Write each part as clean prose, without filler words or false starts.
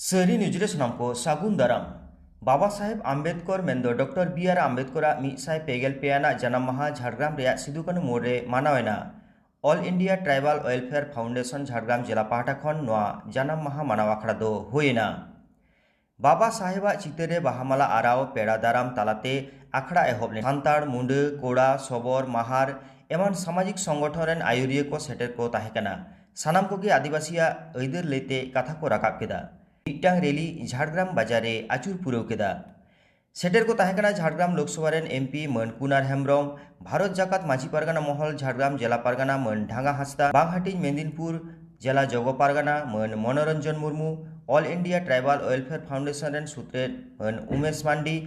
सरी निजुरे सनामको सागुन दाराम बाबा साहेब आम्बेडकर मेंदो डॉक्टर बी.आर. आम्बेडकर मिसाय पेगेल पेयाना जन्म माहा झाड़ग्राम रे सिदुकानु मोड़े मानावेना all India tribal welfare foundation Jhargram जिला पाहटा खन नोआ जन्म माहा मानाव आखड़ा दो होयेना बाबा साहेबा चितरे बाहामाला आराव पेड़ा दाराम तालाते आखड़ा एहबले सान्ताड़ मुंडे कोड़ा सबोर माहार एमान सामाजिक संगठन रेन आयुरिया को सेटर को ताहेकाना सानाम कोगे आदिवासिया ऐदर लेते कथा को राकाब केदा मिट्टांग रेली झाड़ग्राम बाजारे आचुर पुरव केदा सेटर को ताहेकाना झाड़ग्राम लोकसभा रेन एमपी मन कुनार हेम्ब्रम भारत जाकात माझी पारगाना महल झाड़ग्राम जिला पारगाना मन ढांगा हांसदा बांगहाटी मेदिनीपुर जिला जग पारगाना मन Manoranjan Murmu all India tribal welfare foundation रेन सुत्रेट मन उमेश मांडी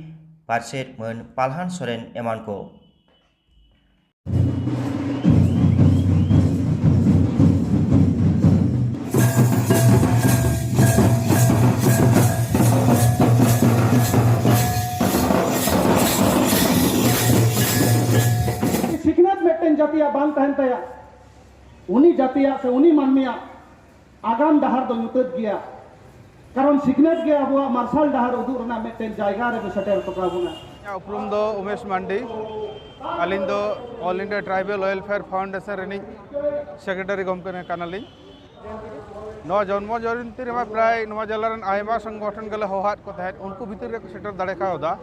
पार्सेट मन पालहान सोरेन एमान को जातिया बांग तहन तया उनी जातिया से उनी मानमिया आगाम डाहार दो युतद गया कारण सिग्नेट गया अबुआ मार्शल डाहार उदुग रना मेटेन जायगा रे सेटेल तोका बुना उपरुम दो उमेश मांडी अलिन दो all India tribal welfare foundation रेनी सेक्रेटरी गमकने कानाली नवा जन्म जयंती रे प्राय नवा जिला रन आयमा संगठन गले होहात को तहत उनको भीतर रे सेटर दाड़े कावदा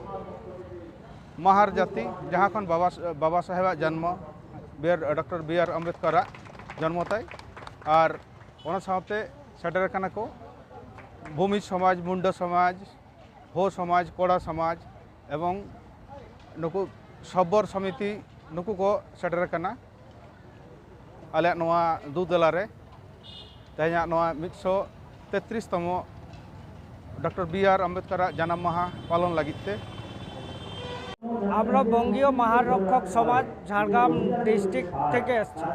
महार जाति जहां खन बाबा साहेब जन्म डॉक्टर बी.आर. आम्बेडकर जन्म तय और सेटर काना को भूमि समाज मुंडा समाज हो समाज कोड़ा समाज एवं नुकु सबोर समिति नुकु को सेटर काना आले नवा दुदला रे तेहना नवा 133तम डॉक्टर बी.आर. आम्बेडकर जन्म माहा पालन लगिते আমরা বঙ্গীয় মহারক্ষক সমাজ ঝাড়গ্রাম ডিস্ট্রিক্ট থেকে এসেছি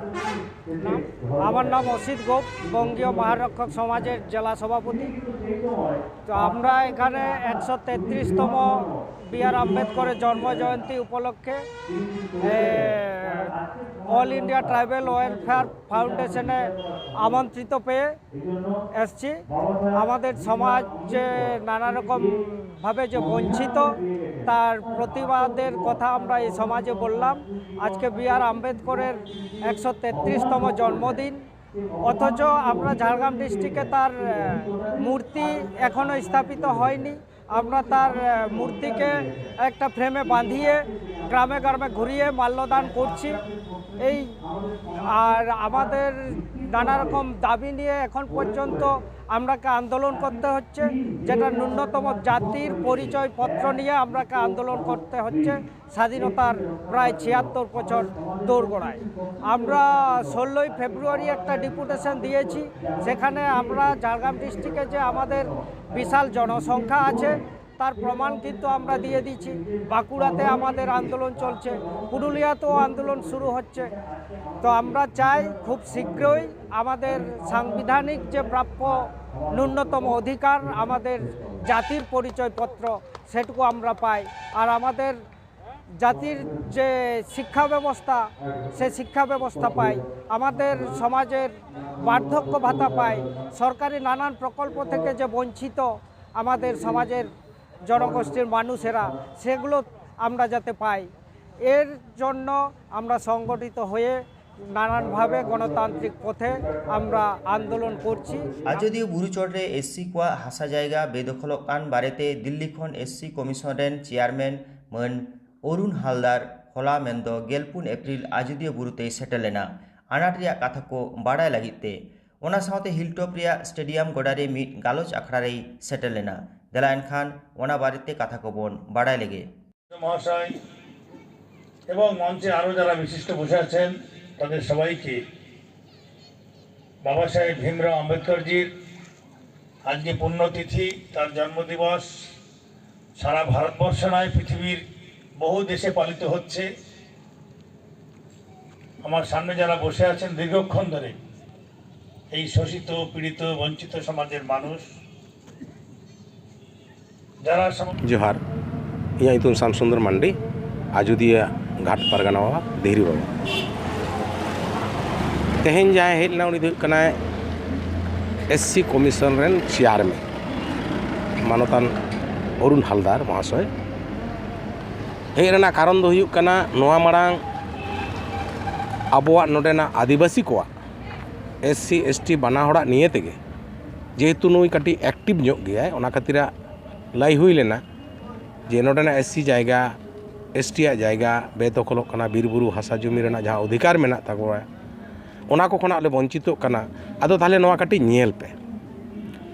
আমার নাম অসিত গোপ বঙ্গীয় মহারক্ষক সমাজের জেলা সভাপতি তো আমরা এখানে 133তম বি.আর. আম্বেদকরের জন্মজয়ন্তী উপলক্ষে অল ইন্ডিয়া ট্রাইবাল ওয়েলফেয়ার ফাউন্ডেশনে আমন্ত্রিত পেয়ে এসেছি আমাদের সমাজ যে নানা রকমভাবে যে বঞ্চিত তার প্রতিবাদের কথা আমরা এই সমাজে বললাম আজকে বি.আর. আম্বেদকরের 133তম জন্মদিন অথচ আমরা ঝাড়গ্রাম ডিস্ট্রিক্টে তার মূর্তি এখনও স্থাপিত হয়নি আমরা তার মূর্তিকে একটা ফ্রেমে বাঁধিয়ে গ্রামে গ্রামে ঘুরিয়ে মাল্যদান করছি এই আর আমাদের নানা রকম দাবি নিয়ে এখন পর্যন্ত আমরাকে আন্দোলন করতে হচ্ছে যেটা ন্যূনতম জাতির পরিচয়পত্র নিয়ে আমরাকে আন্দোলন করতে হচ্ছে স্বাধীনতার প্রায় ৭৬ বছর দোরগোড়ায় আমরা ১৬ই ফেব্রুয়ারি একটা ডেপুটেশন দিয়েছি সেখানে আমরা ঝাড়গ্রাম ডিস্ট্রিক্টে যে আমাদের বিশাল জনসংখ্যা আছে তার প্রমাণ কিন্তু আমরা দিয়ে দিচ্ছি বাঁকুড়াতে আমাদের আন্দোলন চলছে পুরুলিয়াতেও আন্দোলন শুরু হচ্ছে তো আমরা চাই খুব শীঘ্রই আমাদের সাংবিধানিক যে প্রাপ্য ন্যূনতম অধিকার আমাদের জাতির পরিচয়পত্র সেটুকু আমরা পাই আর আমাদের জাতির যে শিক্ষা ব্যবস্থা সে শিক্ষা ব্যবস্থা পাই আমাদের সমাজের বার্ধক্য ভাতা পাই সরকারি নানান প্রকল্প থেকে যে বঞ্চিত আমাদের সমাজের জনগোষ্ঠীর মানুষেরা সেগুলো আমরা যাতে পাই এর জন্য আমরা সংগঠিত হয়ে নানানভাবে গণতান্ত্রিক পথে আমরা আন্দোলন করছি আজদিও বুরুচড়ে এসসি কোয়া হাসা জায়গা বেদখল কান বারেতে দিল্লি খন এসসি কমিশন রেন চেয়ারম্যান মন অরুণ হালদার হলা মেন্দ गेलपुन एप्रिल आजदियो बुरुते सेटलेना आनाट रिया कथा को बाड़ाय लगिते ओना सावते हिलटॉप रिया स्टेडियम गोडारे मिट गालोच आखड़ा रे सेटलेना देला एनखान ओना बारेते कथा को बोन बाड़ाय लेगे মহাশয় এবং মঞ্চে আরো যারা বিশিষ্ট বসে আছেন তাদের সবাইকে বাবা সাহেব ভীমরাও আম্বেদকরজির আজকে পুণ্যতিথি তার জন্মদিবস সারা ভারতবর্ষ নয় পৃথিবীর বহু দেশে পালিত হচ্ছে আমার সামনে যারা বসে আছেন দীর্ঘক্ষণ ধরে এই শোষিত পীড়িত বঞ্চিত সমাজের মানুষ যারা जोहार इया इतुन श्यामसुंदर मांडी आजोदिया घाट पारगाना देहरी बाबा तेहन जहाँ हेजना उनी एससी कमिशन रेन चेयरमैन मानतान अरुण हालदार महाशय हेज रेना कारण दो हुयुग कना नोआ मारांग आबोआ नोडेना आदिवासी को SC ST बाना होड़ा निये तेगे जेहेतु नुई कटी एक्टिव जोग गया ओना खातिरा लाई हुई लेना जे नोडेना SC जायगा ST जायगा बेदखलोग कना बीरबुरु हासा जमी रेना जहाँ अधिकार मेना ताकोआ ओना को खना ले वंचितो कना आदो ताहले नोआ कटी नेल पे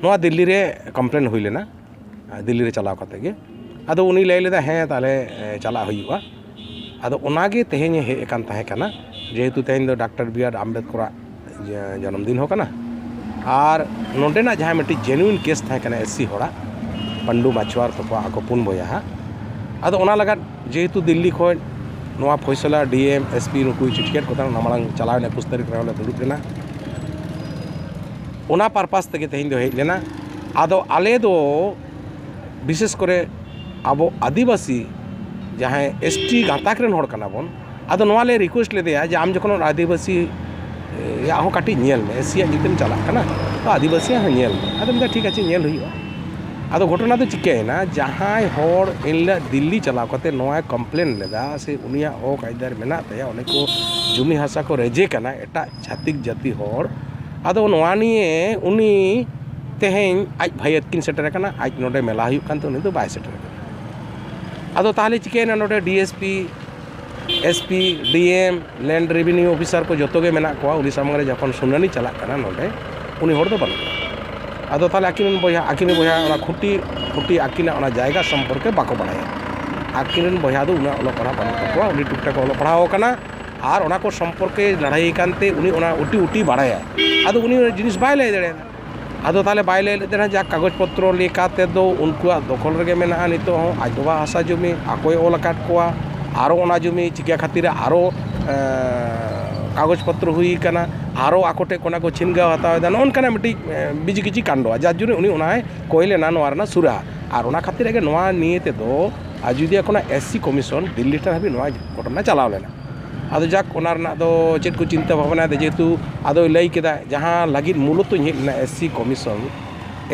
नोआ दिल्ली रे कंप्लेन हुई लेना दिल्ली रे चलाव कते गे आदो उनी लay लेदा हें ताहले चला हुयुआ आदो ओनागे तेहेñ हे एकान ताहे कना जेहेतु तेहेñ दो डॉक्टर BR आम्बेडकर जन्मदिन हो कना और नोडेना जहाँ मिट्टी जेन्युइन केस था कना SC होड़ा पंडू माछुआर तको आको पुन बोया आदो ओना लगा जेहेतु दिल्ली खोज नोआ फैसला DM SP नुकु चिटकेट को नामांग चलावना 21 तारीख रे दुड़ुब लेना ओना पारपास तेगे तेहेñ दो हेज लेना आदो आले दो विशेष करे आबो आदिवासी जहाँ ST गाताक रेन होड़ कना बोन आदो नोआ ले रिक्वेस्ट लेदेया जे आम जखन आदिवासी या हो काटी नेल में SC जितने चला कना तो आदिवासी हाँ नेल में आदो मिदा ठीक अच्छे नेल हुई आदो घटना तो चिकेना जहाँ होड़ इनला दिल्ली चलाव कते नोआ कंप्लेन लेदा से उनिया ओ कायदार मेना तया ओने को जुमी हासा को रेजे कना एटा छातिक जाति होड़ आदो नोआ निये उनी तेहेñ आज भाईयत किन सेटर कना आज नोडे मेला हुई कान तो उनी तो बाय सेटर आदो ताहले चिकेना नोडे DSP SP DM land revenue officer को जोतोगे मेना को उड़ीसा मंगरे जखन सुनानी चला कना नोडे उनी होड़ दो बनो आदो ताहले आकिन बोया ओना खुटी आकिना ओना जायगा संपर्के बाको बाड़ाया आकिन बोया दो उना ओलो पढ़ा बनो तकोआ उनी टुकटाक ओलो पढ़ाओ कना आर ओना को संपर्के लड़ाई कानते उनी ओना उटी बाड़ाया आदो उनी जिनिस बाय लay दाड़े आदो ताहले बाय लay लेते जा कागज पत्र लेकाते दो उनकुआ दखल रेगे मेना नितो हो आज बाबा हासा जमी आकोय ओल आकाद कोआ आरो ओना जमी चिका खातिर आरो कागज पत्र हुई कना आरो आकोटे कोना को छिनगाव हतावेदा नोनकाना मिटी बिजी किची कांडोआ जार जुने उनी ओनाय कोयले ना नोआ रना सुरा आर ओना खातिर गे नोआ निये ते दो आजुदिया कोना SC कमिशन दिल्ली टा हाबी नोआ घटना चलाव लेना आदो जाक ओना रना दो चेत को चिंता भावना दे जेतु आदो लay केदा जहां लागिद मूलतो हेज लेना SC कमिशन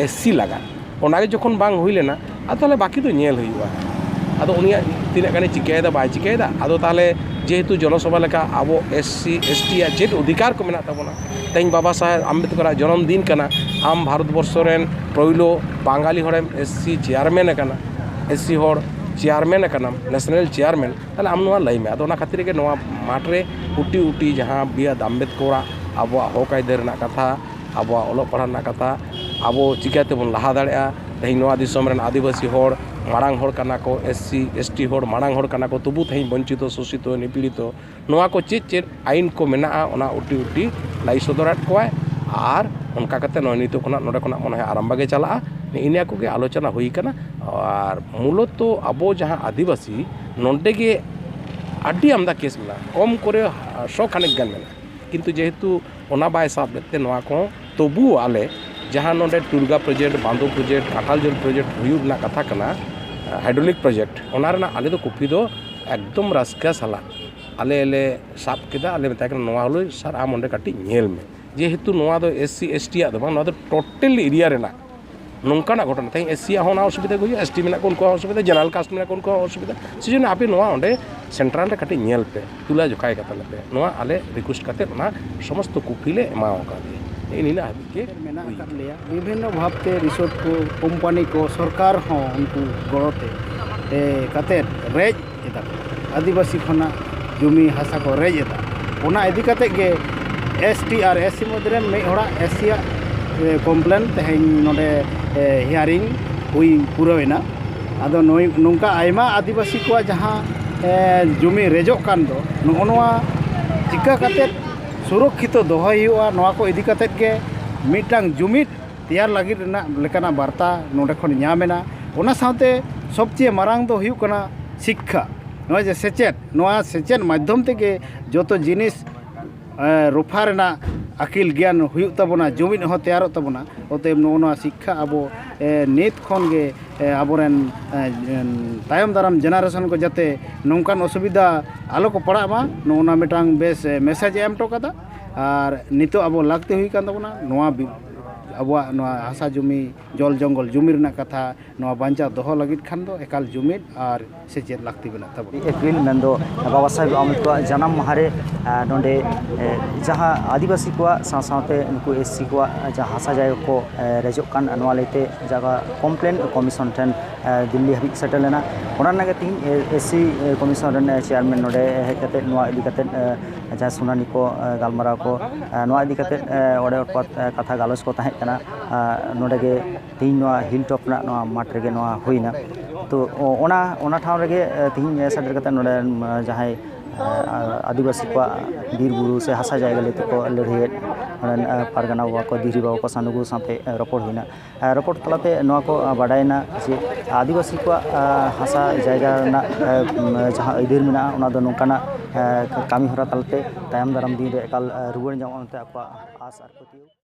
SC लगा ओनागे जखन बांग हुई लेना आदो ताहले बाकी तो नेल हुआ आदो उनिया तीना गाने चिकायदा बाय चिकायदा आदो ताहले जेहेतु जनसभा लेका आबो SC ST चेत अधिकार को मेना ताबोना तेहेñ बाबा साहेब आम्बेडकर जन्मदिन कना आम भारतवर्ष रेन पहिलो बांगाली होड़ेम SC चेयरमैन कना SC होड़ चेयरमैन कना नेशनल चेयरमैन ताहले आम नोआ लay में आदो ओना खातिर के नोआ माठ रे उटी जहाँ BR आम्बेडकर आबो हक आयदार रना कथा आबो ओलो पढ़ा रना कथा आबो चिकाते बन लहा दाड़ेया तेहेñ नोआ दिसम रेन आदिवासी होड़ मारांग होड़ कना को SC ST होड़ मारांग होड़ कना को तबु तेहेñ वंचित शोषित निपीड़ित नोआ को चेत आईन को मेना ओना उटी लाई सदरात कोआ आर उनका कते नय नितो खना नोडे खना मन है आरंभ गे चला इनिया को गे आलोचना हुई कना और मूलत आबो जहाँ आदिवासी नोडे गे आडी आमदा केस मेना कम करे 100 खानेक गान मेना किंतु जेहेतु ओना बाय साब लेते नोआ को तबु आले जहाँ नोडे टुरगा प्रोजेक्ट बांधो प्रोजेक्ट काटाल जल प्रोजेक्ट हुयुग ना कथा कना हाइड्रोलिक प्रोजेक्ट ओना रना आले दो कॉपी दो एकदम रास्का साला आले साब केदा आले मेता कना नोआ हलो सर आम ओंडे काटी नेल में जेहेतु नोआ दो SC ST आ दो बांग नोआ दो टोटल एरिया रेना नोंकाना घटना तेहेñ SC होना असुविधा को ST मेना को उनको असुविधा जनरल कास्ट मेना को उनको असुविधा सेजन आपे नोआ ओंडे सेंट्रल रे काटी नेल पे तुला जोखाय कता लेपे नोआ आले रिक्वेस्ट काते ना समस्त कॉपी ले एमाओ का दे इनिना हाबी के मेना कर लिया विभिन्न भावते रिसोर्ट को कंपनी को सरकार हो उनको गड़ोते काते रेज एदा आदिवासी खना जमी हासा को रेज एदा ओना इदी काते गे ST और SC मदरे मे होड़ा SC कंप्लेन तेहेñ नोडे हियरिंग हुई पुरावेना आदो नोंका आयमा आदिवासी को जहां जमी रेजो कान दो नोआ चिका काते सुरक्षित दोहय हुआ नोआ को इदी काते गे मिटांग जुमिट तैयार लगी लेकाना वार्ता नोडे खन ᱧᱟᱢᱮᱱᱟ ओना साथे सबचे मारांग दो हुयु कना शिक्षा नोआ जे सेचेत माध्यम तेगे जतो जिनिस रुफा रेना आकिल ज्ञान हुयुग ताबोना जुमिद हो तैयार ताबोना अतएव नोआ शिक्षा अब नित खन गे आबोरेन तायम दाराम जेनारेशन को जाते नौकान असुविधा आलो को पड़ा मा नोना मिटांग बेस मेसेज एम टोकादा और नितो अब लागते हुई कान ताबोना नोआ abuak noa hasa jumi jol jongol jumi rena katha noa bancha doho lagit khan do ekal jumid ar sechet lakti bela tabo April मेंदो बाबा साहेब आम्बेडकर जन्म माहारे नोंडे जहां आदिवासी को साथे नुकु एससी को जहां हासा जाय को रेजो कान नोआ लेते जगह कम्प्लेन कमिशन ठेन दिल्ली हबी सेटल लेना ओना नागे तीन एससी कमिशन रन चेयरमैन नोडे हेज कते नोआ इदी कते जहां सुनानी को गालमारा को नोआ इदी कते ओडे कथा गालोच को ताहे कना नोडे गे तीन नोआ हिल टॉप ना नोआ माठ रेगे नोआ होइना तो ओना ठाव रेगे तीन सेटर कते नोडे जहां आदिवासी को बीर बुरु से हासा जायगा लेते को लड़े पारगाना बाबा को दिरी बाबा को सानुगु साथे रपोर्ट होना रपोर्ट तलाते नोआ को बाडायना जे आदिवासी को हासा जायगा ना जहां इधर मेना ओना दो नोंकाना कामी हरा तलते तायम दाराम दिन रे एकाल रुवाड़ जाम ओनते आको आस आर पतियो।